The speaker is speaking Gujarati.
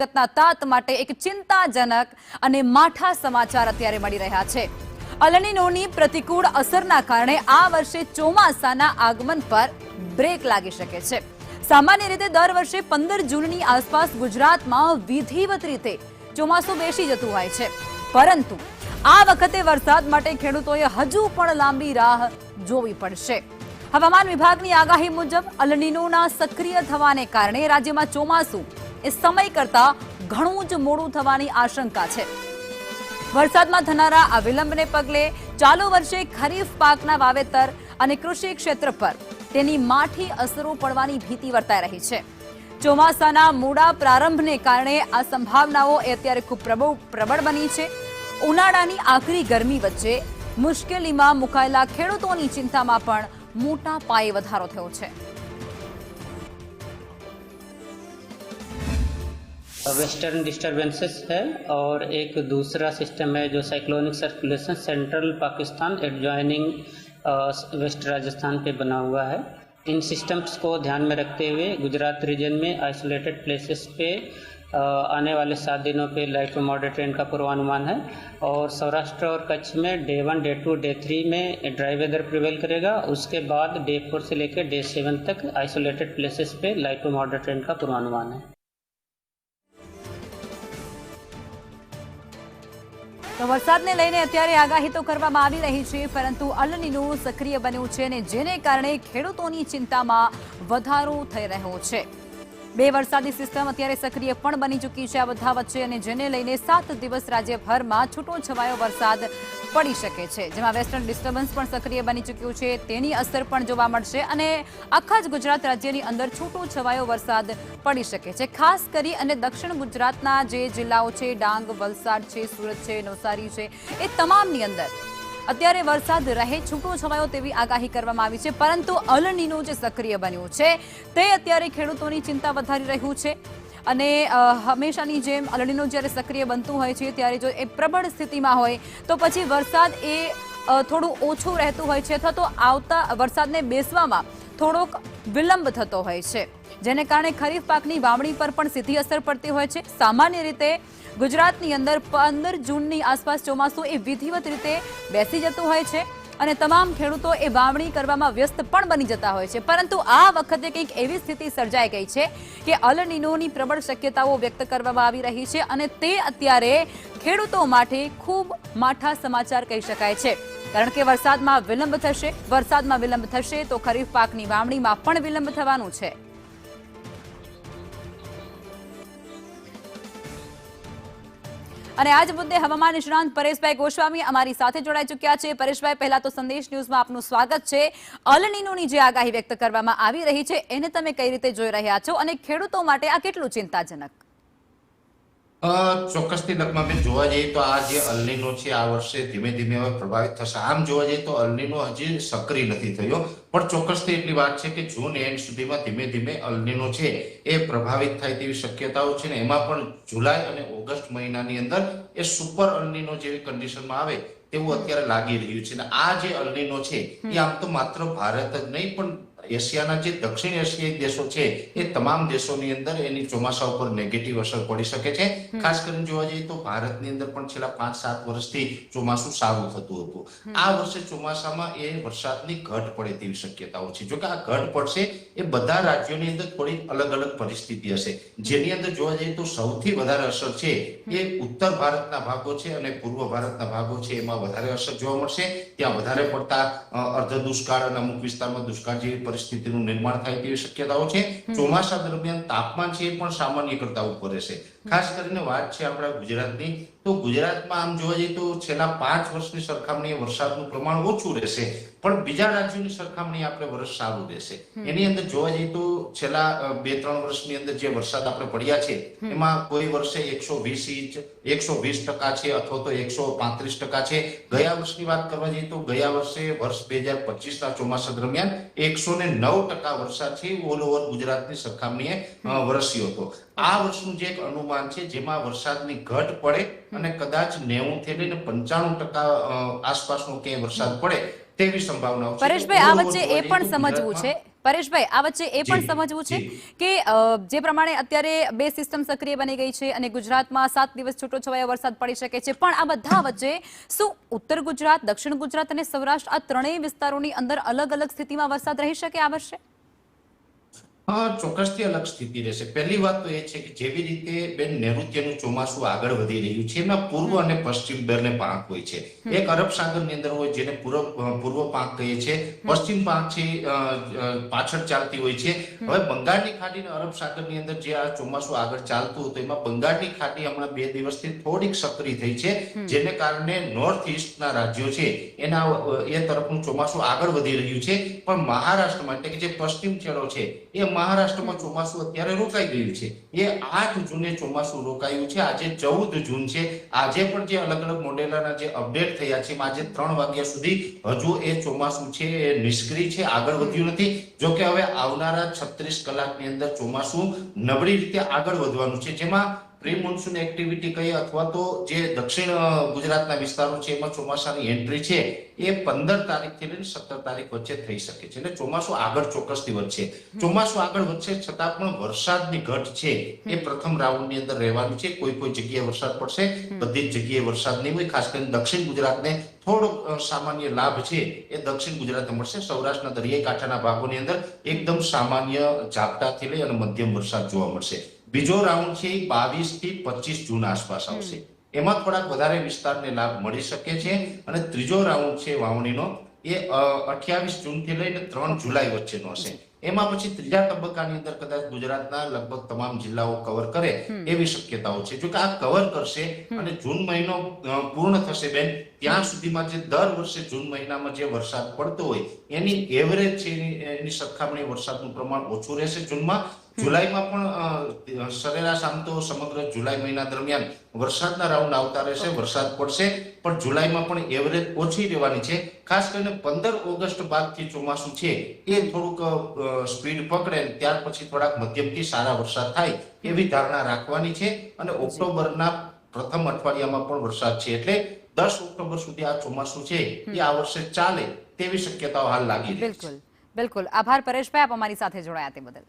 જગતના તાત માટે એક ચિંતાજનક અને માઠા સમાચાર અત્યારે મળી રહ્યા છે। અલનીનોની પ્રતિકૂળ અસરના કારણે આ વર્ષે ચોમાસાના આગમન પર બ્રેક લાગી શકે છે। સામાન્ય રીતે દર વર્ષે 15 જૂનની આસપાસ ગુજરાતમાં વિધિવત રીતે ચોમાસું બેસી જતું હોય છે, પરંતુ આ વખતે વરસાદ માટે ખેડૂતોએ હજુ પણ લાંબી રાહ જોવી પડશે। હવામાન વિભાગની આગાહી મુજબ અલનીનોના સક્રિય થવાને કારણે રાજ્યમાં ચોમાસું એ સમય કરતા ઘણું જ મોડું થવાની આશંકા છે। વરસાદમાં થનારા આ વિલંબને પગલે ચાલુ વર્ષે ખરીફ પાકના વાવેતર અને કૃષિ ક્ષેત્ર પર તેની માઠી અસરો પડવાની ભીતિ વર્તાઈ રહી છે। ચોમાસાના મોડા પ્રારંભને કારણે આ સંભાવનાઓ અત્યારે ખૂબ પ્રબળ બની છે। ઉનાળાની આકરી ગરમી વચ્ચે મુશ્કેલીમાં મુકાયેલા ખેડૂતોની ચિંતામાં પણ મોટા પાયે વધારો થયો છે। वेस्टर्न डिस्टर्बेंसेस है और एक दूसरा सिस्टम है जो cyclonic circulation central Pakistan adjoining west Rajasthan पे बना हुआ है। इन सिस्टम्स को ध्यान में रखते हुए गुजरात रीजन में आइसोलेटेड प्लेसेस पे आने वाले 7 दिनों पे लाइट टू मॉडरेट रेन का पूर्वानुमान है और सौराष्ट्र और कच्छ में डे 1, डे 2, डे 3 में ड्राई वेदर प्रिवेल करेगा। उसके बाद डे 4 से लेकर डे 7 तक आइसोलेटेड प्लेसेस पे लाइट टू मॉडरेट रेन का पूर्वानुमान है। તો વરસાદને લઈને અત્યારે આગાહી તો કરવામાં આવી રહી છે, પરંતુ અલનીનો સક્રિય બન્યું છે અને જેને કારણે ખેડૂતોની ચિંતામાં વધારો થઈ રહ્યો છે। બે વરસાદી સિસ્ટમ અત્યારે સક્રિય પણ બની ચૂકી છે આ બધા વચ્ચે, અને જેને લઈને 7 દિવસ રાજ્યભરમાં છૂટો છવાયો વરસાદ પડી શકે છે, જેમાં વેસ્ટર્ન ડિસ્ટર્બન્સ પણ સક્રિય બની ચૂક્યું છે, તેની અસર પણ જોવા મળશે અને આખા જ ગુજરાત રાજ્યની અંદર છૂટો છવાયો વરસાદ પડી શકે છે। ખાસ કરી અને દક્ષિણ ગુજરાતના જે જિલ્લાઓ છે, ડાંગ, વલસાડ છે, સુરત છે, નવસારી છે, એ તમામની અંદર અત્યારે વરસાદ રહે છૂટો છવાયો તેવી આગાહી કરવામાં આવી છે, પરંતુ અલનીનો જે સક્રિય બન્યું છે તે અત્યારે ખેડૂતોની ચિંતા વધારી રહ્યું છે। અને હંમેશાની જેમ અલનીનો જ્યારે સક્રિય બનતું હોય છે ત્યારે જો એ પ્રબળ સ્થિતિમાં હોય તો પછી વરસાદ એ થોડું ઓછું રહેતું હોય છે, અથવા તો આવતા વરસાદને બેસવામાં થોડોક વિલંબ થતો હોય છે, જેને કારણે ખરીફ પાકની વાવણી પર પણ સીધી અસર પડતી હોય છે। સામાન્ય રીતે ગુજરાતની અંદર 15 જૂનની આસપાસ ચોમાસું એ વિધિવત રીતે બેસી જતું હોય છે અને તમામ ખેડૂતો એ વાવણી કરવામાં વ્યસ્ત પણ બની જતા હોય છે, પરંતુ આ વખતે કંઈક એવી સ્થિતિ સર્જાઈ ગઈ છે કે અલનીનોની પ્રબળ શક્યતાઓ વ્યક્ત કરવામાં આવી રહી છે અને તે અત્યારે ખેડૂતો માટે ખૂબ માઠા સમાચાર કહી શકાય છે, કારણ કે વરસાદમાં વિલંબ થશે તો ખરીફ પાકની વાવણીમાં પણ વિલંબ થવાનું છે। અને આજ મુદ્દે હવામાન નિષ્ણાંત પરેશભાઈ ગોસ્વામી અમારી સાથે જોડાઈ ચૂક્યા છે। પરેશભાઈ, પહેલા તો સંદેશ ન્યૂઝમાં આપનું સ્વાગત છે। અલનીનોની જે આગાહી વ્યક્ત કરવામાં આવી રહી છે એને તમે કઈ રીતે જોઈ રહ્યા છો અને ખેડૂતો માટે આ કેટલું ચિંતાજનક? ચોક્કસથી નકમાબેન, જોવા જઈએ તો આ જે અલનીનો છે આ વર્ષે ધીમે ધીમે હવે પ્રભાવિત થશે। આમ જોવા જઈએ તો અલનીનો હજી સક્રિય નથી થયો, પણ ચોક્કસથી એટલી વાત છે કે જૂન એન્ડ સુધીમાં ધીમે ધીમે અલનીનો છે એ પ્રભાવિત થાય તેવી શક્યતાઓ છે ને એમાં પણ જુલાઈ અને ઓગસ્ટ મહિનાની અંદર એ સુપર અલનીનો જેવી કન્ડિશનમાં આવે તેવું અત્યારે લાગી રહ્યું છે। ને આ જે અલનીનો છે એ આમ તો માત્ર ભારત જ નહીં પણ એશિયાના જે દક્ષિણ એશિયાઈ દેશો છે એ તમામ દેશોની અંદર એની ચોમાસા ઉપર નેગેટિવ અસર પડી શકે છે। ખાસ કરીને જોવા જઈએ તો ભારતની અંદર પણ છેલ્લા 5-7 વર્ષથી ચોમાસું સારું થતું હતું। આ વર્ષે ચોમાસામાં એ વરસાદની ઘટ પડે તેવી શક્યતાઓ છે। જો કે આ ઘટ પડશે એ બધા રાજ્યોની અંદર થોડી અલગ અલગ પરિસ્થિતિ હશે, જેની અંદર જોવા જઈએ તો સૌથી વધારે અસર છે એ ઉત્તર ભારતના ભાગો છે અને પૂર્વ ભારતના ભાગો છે, એમાં વધારે અસર જોવા મળશે। ત્યાં વધારે પડતા અર્ધ દુષ્કાળ અને અમુક વિસ્તારમાં દુષ્કાળ જેવી પરિસ્થિતિનું નિર્માણ થાય તેવી શક્યતાઓ છે। ચોમાસા દરમિયાન તાપમાન છે એ પણ સામાન્ય કરતા ઉપર રહેશે। ખાસ કરીને વાત છે આપણા ગુજરાતની, તો ગુજરાતમાં આમ જોવા જઈએ તો છેલ્લા 5 વર્ષની સરખામણીએ વરસાદનું પ્રમાણ ઓછું રહેશે, પણ બીજા રાજ્યોની સરખામણીએ આપણે વર્ષ સારું રહેશે। એની અંદર જોવા જઈએ તો છેલ્લા 2-3 વર્ષની અંદર જે વરસાદ આપણે પડ્યા છે એમાં કોઈ વર્ષે 120 ઇંચ 120% છે અથવા તો 135% છે। ગયા વર્ષની વાત કરવા જઈએ તો ગયા વર્ષે વર્ષ 2025ના ચોમાસા દરમિયાન 109% વરસાદ છે ઓલ ઓવર ગુજરાતની સરખામણીએ વરસ્યો હતો। આ વર્ષનું જે એક અનુમાન છે જેમાં વરસાદની ઘટ પડે અને કદાચ 90 થી લઈને 95% આસપાસનો કે વરસાદ પડે તેવી સંભાવનાઓ છે। પરેશભાઈ, આ વચ્ચે એ પણ સમજવું છે પરેશભાઈ, આ વચ્ચે એ પણ જી, સમજવું છે જી. કે જે પ્રમાણે અત્યારે બે સિસ્ટમ સક્રિય બની ગઈ છે અને ગુજરાતમાં 7 દિવસ છૂટોછવાયો વરસાદ પડી શકે છે, પણ આ બધા વચ્ચે શું ઉત્તર ગુજરાત, દક્ષિણ ગુજરાત અને સૌરાષ્ટ્ર આ ત્રણેય વિસ્તારોની અંદર અલગ અલગ સ્થિતિમાં વરસાદ રહી શકે આ વર્ષે? હા, ચોક્કસથી અલગ સ્થિતિ રહેશે. પહેલી વાત તો એ છે કે જેવી રીતે બેન નૈઋત્યનું ચોમાસું આગળ વધી રહ્યું છે એમાં પૂર્વ અને પશ્ચિમ બંને પાંખ હોય છે. એક અરબ સાગરની અંદર હોય જેને પૂર્વ પાંખ કહીએ છીએ, પશ્ચિમ પાંખ છે પાછળ ચાલતી હોય છે. હવે બંગાળની ખાડી અને અરબ સાગરની અંદર જે આ ચોમાસું આગળ ચાલતું હતું એમાં બંગાળની ખાડી હમણાં 2 દિવસથી થોડીક સક્રિય થઈ છે, જેને કારણે નોર્થ ઈસ્ટના રાજ્યો છે એ તરફનું ચોમાસું આગળ વધી રહ્યું છે. પણ મહારાષ્ટ્રમાં એટલે કે જે પશ્ચિમ છેડો છે એ મહારાષ્ટ્રમાં ચોમાસું અત્યારે રોકાઈ ગયું છે. એ 8 જૂને ચોમાસું રોકાયું છે. આજે 14 જૂન છે. આજે પણ જે અલગ અલગ મોડેલોના જે અપડેટ થયા છે આજે 3 વાગ્યા સુધી હજુ એ ચોમાસું છે એ નિષ્ક્રિય છે, આગળ વધ્યું નથી. જો કે હવે આવનારા 36 કલાકની અંદર ચોમાસું નબળી રીતે આગળ વધવાનું છે, જેમાં પ્રી મોન્સૂન એક્ટિવિટી કહીએ અથવા તો જે દક્ષિણ ગુજરાતના વિસ્તારો છે એમાં ચોમાસાની એન્ટ્રી છે એ 15 તારીખથી લઈને 17 તારીખ વચ્ચે થઈ શકે છે. એટલે ચોમાસું આગળ ચોક્કસથી વધશે. ચોમાસું આગળ વધશે છતાં પણ વરસાદની ઘટ છે એ પ્રથમ રાઉન્ડની અંદર રહેવાની છે. કોઈ કોઈ જગ્યાએ વરસાદ પડશે, બધી જ જગ્યાએ વરસાદ નહીં હોય. ખાસ કરીને દક્ષિણ ગુજરાતને થોડો સામાન્ય લાભ છે એ દક્ષિણ ગુજરાતને મળશે. સૌરાષ્ટ્રના દરિયાઈ કાંઠાના ભાગોની અંદર એકદમ સામાન્ય ઝાપટાથી લઈ અને મધ્યમ વરસાદ જોવા મળશે. બીજો રાઉન્ડ છે એ 22 થી 25 જૂન આસપાસ આવશે. એમાં થોડાક વધારે વિસ્તારને લાભ મળી શકે છે. અને ત્રીજો રાઉન્ડ છે વાવણીનો એ 28 જૂનથી લઈને 3 જુલાઈ વચ્ચેનો હશે. એમાં પછી ત્રીજા તબક્કાની અંદર કદાચ ગુજરાતના લગભગ તમામ જિલ્લાઓ કવર કરે એવી શક્યતાઓ છે. જો કે આ કવર કરશે અને જૂન મહિનો પૂર્ણ થશે બેન ત્યાં સુધીમાં જે દર વર્ષે જૂન મહિનામાં જે વરસાદ પડતો હોય એની એવરેજ છે એની સરખામણી વરસાદનું પ્રમાણ ઓછું રહેશે જૂનમાં. જુલાઈમાં પણ સરેરાશ આમ તો સમગ્ર જુલાઈ મહિના દરમિયાન વરસાદના રાઉન્ડ આવતા રહેશે, વરસાદ પડશે, પણ જુલાઈમાં પણ એવરેજ ઓછી રહેવાની છે. ખાસ કરીને 15 ઓગસ્ટ બાદથી ચોમાસું છે એ થોડુંક સ્પીડ પકડે ત્યાર પછી થોડાક મધ્યમથી સારા વરસાદ થાય એવી ધારણા રાખવાની છે. અને ઓક્ટોબરના પ્રથમ અઠવાડિયામાં પણ વરસાદ છે. એટલે 10 ઓક્ટોબર સુધી આ ચોમાસું છે એ આ વર્ષે ચાલે તેવી શક્યતાઓ હાલ લાગી રહી છે. બિલકુલ. આભાર પરેશભાઈ, આપ અમારી સાથે જોડાયા તે બદલ.